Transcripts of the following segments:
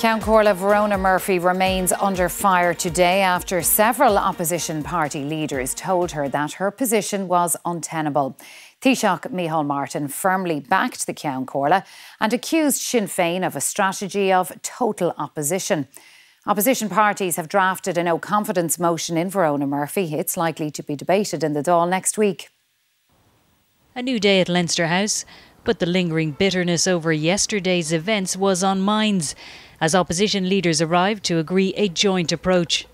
Ceann Comhairle Verona Murphy remains under fire today after several opposition party leaders told her that her position was untenable. Taoiseach Micheál Martin firmly backed the Ceann Comhairle and accused Sinn Féin of a strategy of total opposition. Opposition parties have drafted a no-confidence motion in Verona Murphy. It's likely to be debated in the Dáil next week. A new day at Leinster House, but the lingering bitterness over yesterday's events was on minds as opposition leaders arrived to agree a joint approach.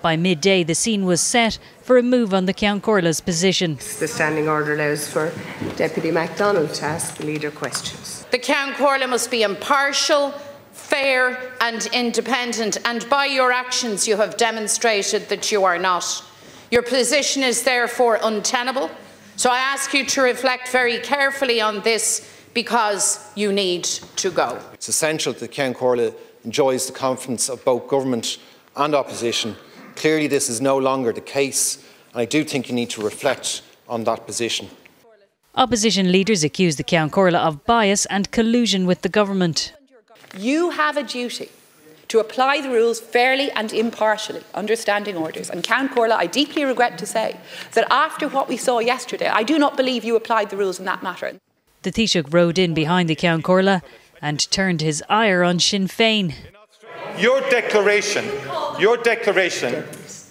By midday, the scene was set for a move on the Ceann Comhairle's position. The standing order allows for Deputy MacDonald to ask the leader questions. The Ceann Comhairle must be impartial, fair and independent, and by your actions you have demonstrated that you are not. Your position is therefore untenable, so I ask you to reflect very carefully on this because you need to go. It's essential that Ceann Comhairle enjoys the confidence of both government and opposition. Clearly this is no longer the case, and I do think you need to reflect on that position. Opposition leaders accused the Ceann Comhairle of bias and collusion with the government. You have a duty to apply the rules fairly and impartially under standing orders. And Ceann Comhairle, I deeply regret to say that after what we saw yesterday, I do not believe you applied the rules in that matter. The Taoiseach rode in behind the Ceann Comhairle and turned his ire on Sinn Féin. Your declaration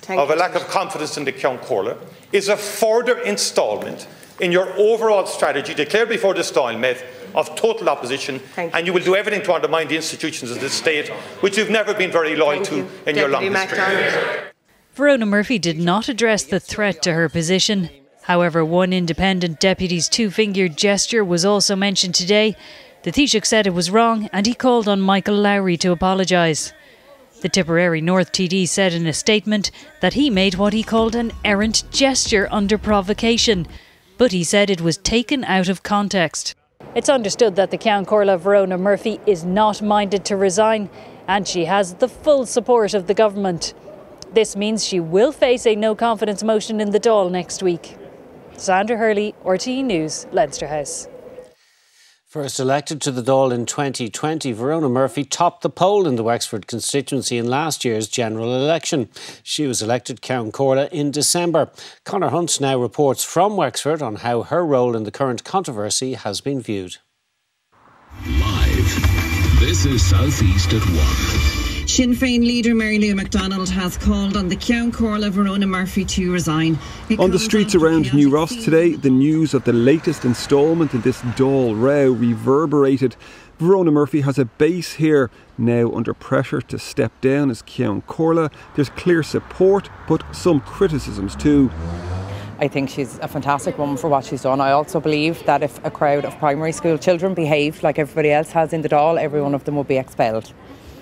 of a lack of confidence in the Ceann Comhairle is a further instalment in your overall strategy declared before this Dáil met of total opposition, and you will do everything to undermine the institutions of this state, which you've never been very loyal to in your long history. Verona Murphy did not address the threat to her position. However, one independent deputy's two-fingered gesture was also mentioned today. The Taoiseach said it was wrong and he called on Michael Lowry to apologise. The Tipperary North TD said in a statement that he made what he called an errant gesture under provocation, but he said it was taken out of context. It's understood that the Ceann Comhairle Verona Murphy is not minded to resign and she has the full support of the government. This means she will face a no-confidence motion in the Dáil next week. Sandra Hurley, RTE News, Leinster House. First elected to the Dáil in 2020, Verona Murphy topped the poll in the Wexford constituency in last year's general election. She was elected Ceann Comhairle in December. Conor Hunt now reports from Wexford on how her role in the current controversy has been viewed. Live. This is South East at 1. Sinn Féin leader Mary Lou MacDonald has called on the Ceann Comhairle Verona Murphy to resign. On the streets around New Ross today, the news of the latest instalment in this Dáil row reverberated. Verona Murphy has a base here, now under pressure to step down as Ceann Comhairle. There's clear support, but some criticisms too. I think she's a fantastic woman for what she's done. I also believe that if a crowd of primary school children behaved like everybody else has in the Dáil, every one of them would be expelled.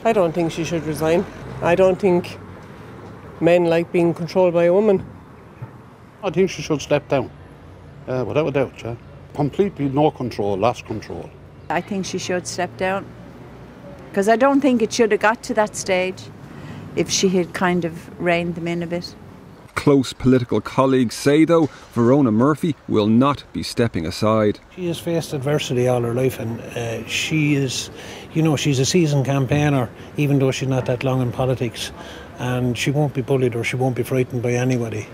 I don't think she should resign. I don't think men like being controlled by a woman. I think she should step down, without a doubt. Yeah. Completely no control, lost control. I think she should step down because I don't think it should have got to that stage if she had kind of reined them in a bit. Close political colleagues say, though, Verona Murphy will not be stepping aside. She has faced adversity all her life, and she is, she's a seasoned campaigner, even though she's not that long in politics, and she won't be bullied or she won't be frightened by anybody.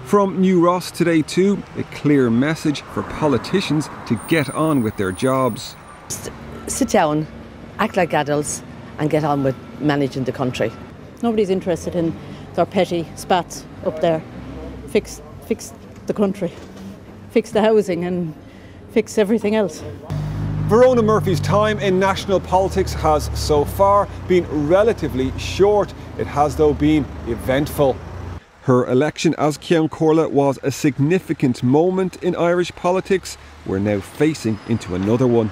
From New Ross today too, a clear message for politicians to get on with their jobs. Sit down, act like adults and get on with managing the country. Nobody's interested in their petty spats up there. Fix the country, fix the housing and fix everything else. Verona Murphy's time in national politics has so far been relatively short. It has though been eventful. Her election as Ceann Comhairle was a significant moment in Irish politics. We're now facing into another one.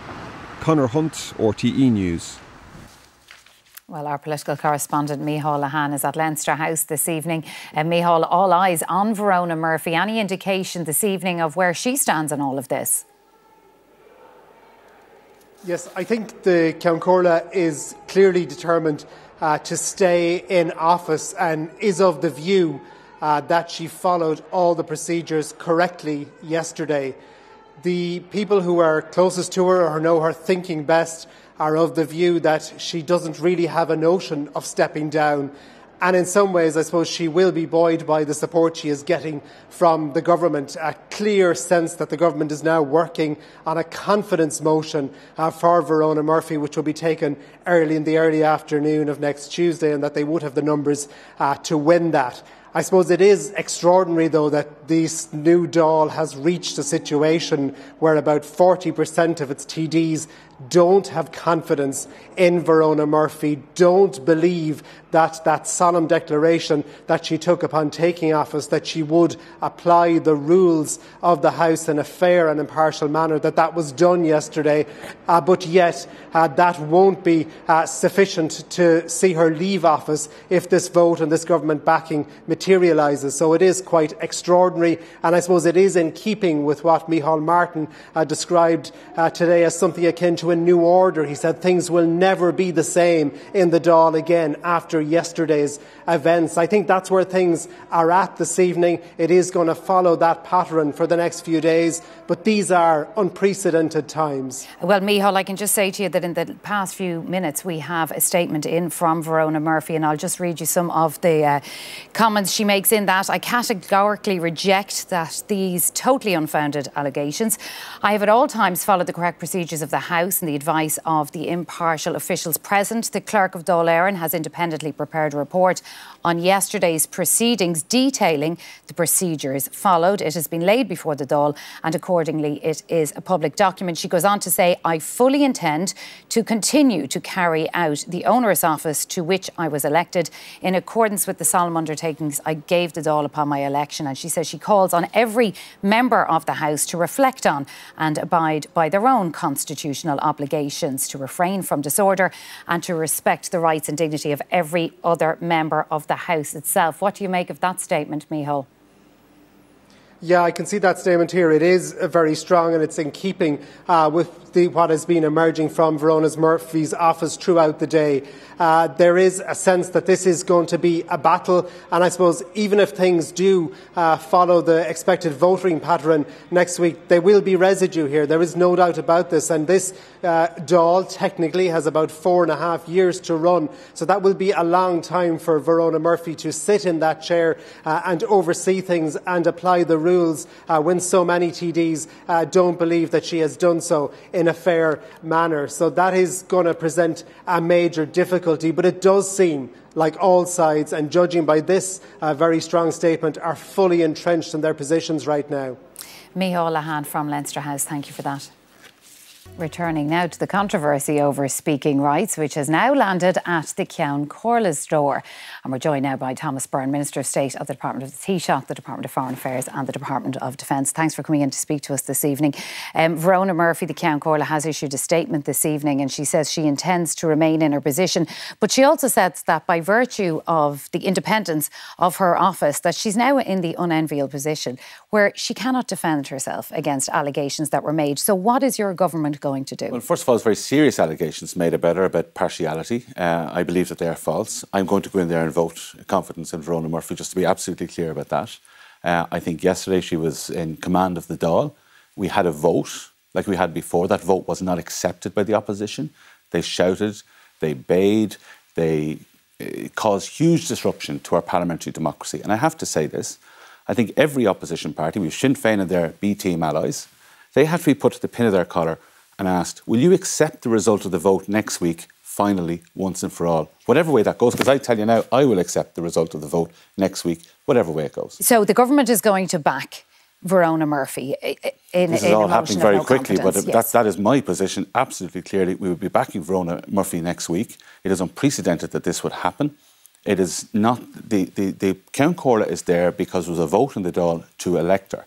Conor Hunt, RTE News. Well, our political correspondent Micheál Lahan is at Leinster House this evening. Micheál, all eyes on Verona Murphy. Any indication this evening of where she stands in all of this? Yes, I think the Ceann Comhairle is clearly determined to stay in office and is of the view that she followed all the procedures correctly yesterday. The people who are closest to her or know her thinking best are of the view that she doesn't really have a notion of stepping down. And in some ways, I suppose she will be buoyed by the support she is getting from the government, a clear sense that the government is now working on a confidence motion for Verona Murphy, which will be taken in the early afternoon of next Tuesday, and that they would have the numbers to win that. I suppose it is extraordinary, though, that this new Dáil has reached a situation where about 40% of its TDs don't have confidence in Verona Murphy, don't believe that solemn declaration that she took upon taking office, that she would apply the rules of the House in a fair and impartial manner, that was done yesterday. But yet that won't be sufficient to see her leave office if this vote and this government backing materialises. So it is quite extraordinary, and I suppose it is in keeping with what Micheál Martin described today as something akin to a new order. He said things will never be the same in the Dáil again after yesterday's events. I think that's where things are at this evening. It is going to follow that pattern for the next few days, but these are unprecedented times. Well, Micheál, I can just say to you that in the past few minutes we have a statement in from Verona Murphy, and I'll just read you some of the comments she makes in that. I categorically reject these totally unfounded allegations. I have at all times followed the correct procedures of the House and the advice of the impartial officials present. The Clerk of Dáil Éireann has independently prepared a report on yesterday's proceedings detailing the procedures followed. It has been laid before the Dáil, and accordingly it is a public document. She goes on to say, I fully intend to continue to carry out the onerous office to which I was elected in accordance with the solemn undertakings I gave the Dáil upon my election. And she says she calls on every member of the House to reflect on and abide by their own constitutional obligations, to refrain from disorder and to respect the rights and dignity of every other member of the House itself. What do you make of that statement, Micheál? Yeah, I can see that statement here. It is very strong, and it's in keeping with what has been emerging from Verona Murphy's office throughout the day. There is a sense that this is going to be a battle, and I suppose even if things do follow the expected voting pattern next week, there will be residue here. There is no doubt about this, and this Dáil technically has about 4.5 years to run, so that will be a long time for Verona Murphy to sit in that chair and oversee things and apply the rules when so many TDs don't believe that she has done so in a fair manner. So that is going to present a major difficulty, but it does seem like all sides, and judging by this very strong statement, are fully entrenched in their positions right now. Micheál Lahan from Leinster House, thank you for that. Returning now to the controversy over speaking rights, which has now landed at the Ceann Comhairle's door. And we're joined now by Thomas Byrne, Minister of State of the Department of the Taoiseach, the Department of Foreign Affairs and the Department of Defence. Thanks for coming in to speak to us this evening. Verona Murphy, the Ceann Comhairle, has issued a statement this evening, and she says she intends to remain in her position. But she also says that by virtue of the independence of her office, that she's now in the unenviable position where she cannot defend herself against allegations that were made. So what is your government going to do? Well, first of all, it's very serious allegations made about her, about partiality. I believe that they are false. I'm going to go in there and vote confidence in Verona Murphy, just to be absolutely clear about that. I think yesterday she was in command of the Dáil. We had a vote, like we had before. That vote was not accepted by the opposition. They shouted, they bayed, they caused huge disruption to our parliamentary democracy. And I have to say this, I think every opposition party, we've Sinn Féin and their B-team allies, they have to be put to the pin of their collar and asked, will you accept the result of the vote next week, finally, once and for all? Whatever way that goes, because I tell you now, I will accept the result of the vote next week, whatever way it goes. So the government is going to back Verona Murphy in this is all happening very quickly, but yes. that is my position, absolutely clearly. We will be backing Verona Murphy next week. It is unprecedented that this would happen. It is not, the Ceann Comhairle is there because there was a vote in the Dáil to elect her.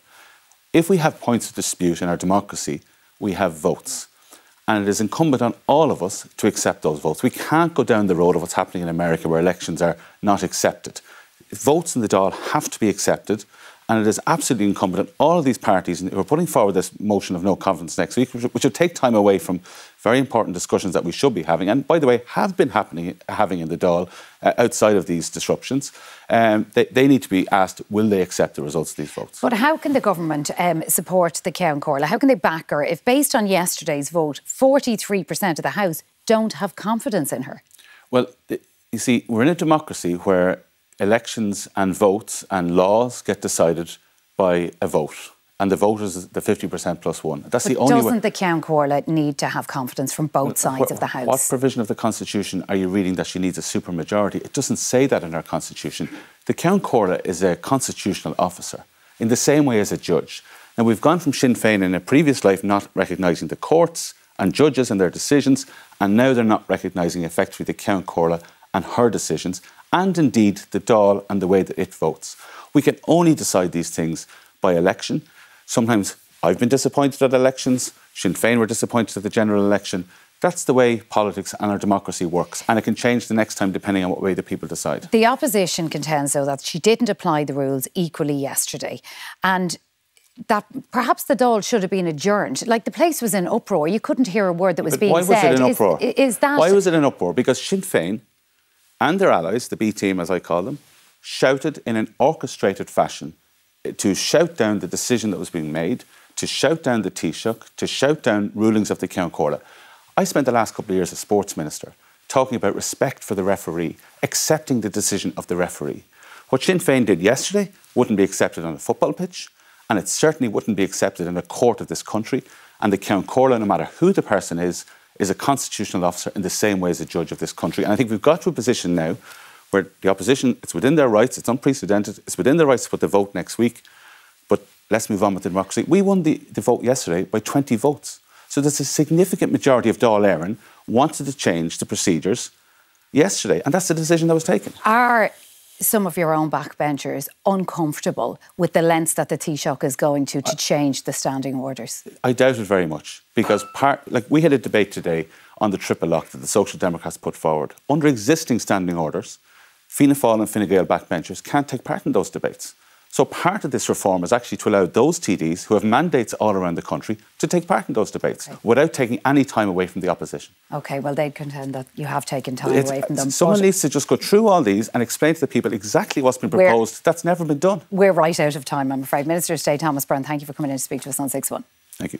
If we have points of dispute in our democracy, we have votes. And it is incumbent on all of us to accept those votes. We can't go down the road of what's happening in America where elections are not accepted. Votes in the Dáil have to be accepted, and it is absolutely incumbent on all of these parties who are putting forward this motion of no confidence next week, which will take time away from very important discussions that we should be having, and by the way, have been having in the Dáil outside of these disruptions. They need to be asked, will they accept the results of these votes? But how can the government support the Ceann Comhairle? How can they back her if, based on yesterday's vote, 43% of the House don't have confidence in her? Well, you see, we're in a democracy where elections and votes and laws get decided by a vote. And the vote is the 50% plus one. That's the only way. Doesn't the Ceann Comhairle need to have confidence from both sides of the House? What provision of the Constitution are you reading that she needs a supermajority? It doesn't say that in our Constitution. The Ceann Comhairle is a constitutional officer in the same way as a judge. Now, we've gone from Sinn Féin in a previous life not recognising the courts and judges and their decisions, and now they're not recognising effectively the Ceann Comhairle and her decisions, and indeed the Dáil and the way that it votes. We can only decide these things by election. Sometimes I've been disappointed at elections. Sinn Féin were disappointed at the general election. That's the way politics and our democracy works. And it can change the next time depending on what way the people decide. The opposition contends, though, that she didn't apply the rules equally yesterday. And that perhaps the Dáil should have been adjourned. Like, the place was in uproar. You couldn't hear a word that was being said. Why was it in uproar? Is that... Why was it in uproar? Because Sinn Féin and their allies, the B team as I call them, shouted in an orchestrated fashion to shout down the decision that was being made, to shout down the Taoiseach, to shout down rulings of the Ceann Comhairle. I spent the last couple of years as sports minister talking about respect for the referee, accepting the decision of the referee. What Sinn Féin did yesterday wouldn't be accepted on a football pitch, and it certainly wouldn't be accepted in a court of this country. And the Ceann Comhairle, no matter who the person is a constitutional officer in the same way as a judge of this country. And I think we've got to a position now where the opposition, it's within their rights, it's unprecedented, it's within their rights to put the vote next week, but let's move on with the democracy. We won the vote yesterday by 20 votes. So there's a significant majority of Dáil Éireann wanted to change the procedures yesterday, and that's the decision that was taken. Are some of your own backbenchers uncomfortable with the lengths that the Taoiseach is going to change the standing orders? I doubt it very much, because we had a debate today on the triple lock that the Social Democrats put forward. Under existing standing orders, Fianna Fáil and Fine Gael backbenchers can't take part in those debates. So part of this reform is actually to allow those TDs who have mandates all around the country to take part in those debates without taking any time away from the opposition. OK, well, they contend that you have taken time away from them. Someone needs to just go through all these and explain to the people exactly what's been proposed. That's never been done. We're right out of time, I'm afraid. Minister of State Thomas Byrne, thank you for coming in to speak to us on 6-1. Thank you.